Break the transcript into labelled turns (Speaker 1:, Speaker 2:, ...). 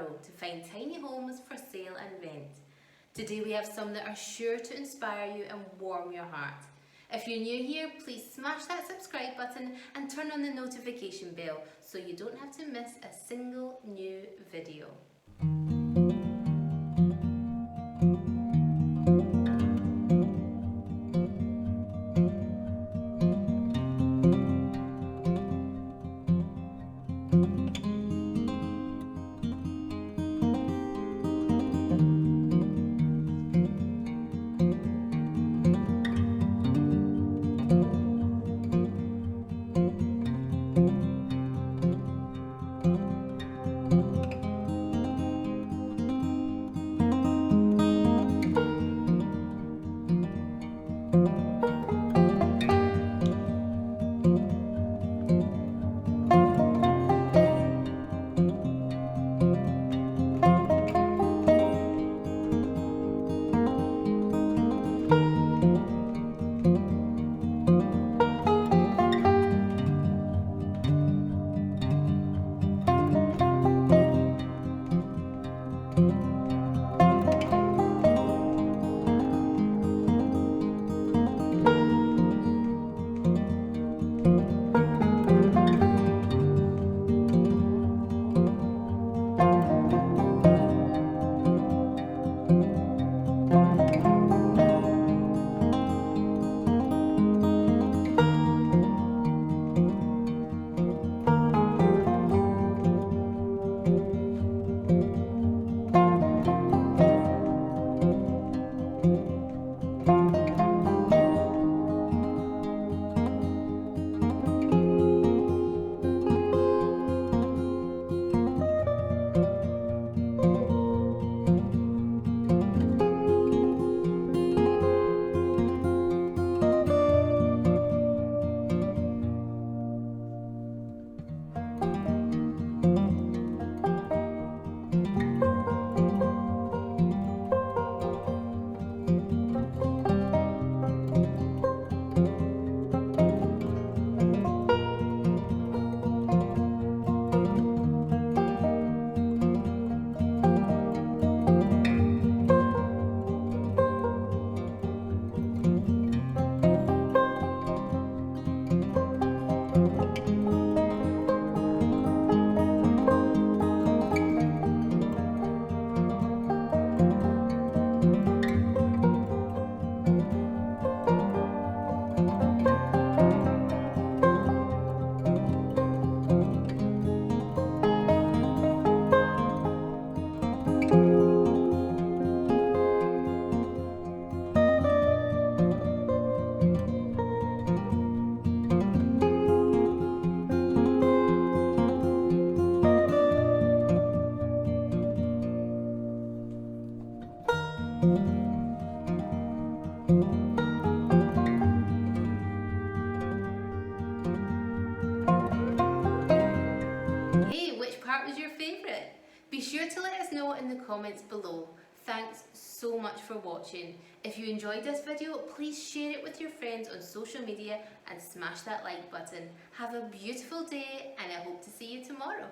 Speaker 1: tomorrow to find tiny homes for sale and rent. Today we have some that are sure to inspire you and warm your heart. If you're new here, please smash that subscribe button and turn on the notification bell so you don't have to miss a single new video. Hey, which part was your favourite? Be sure to let us know in the comments below. Thanks so much for watching. If you enjoyed this video, please share it with your friends on social media and smash that like button. Have a beautiful day and I hope to see you tomorrow.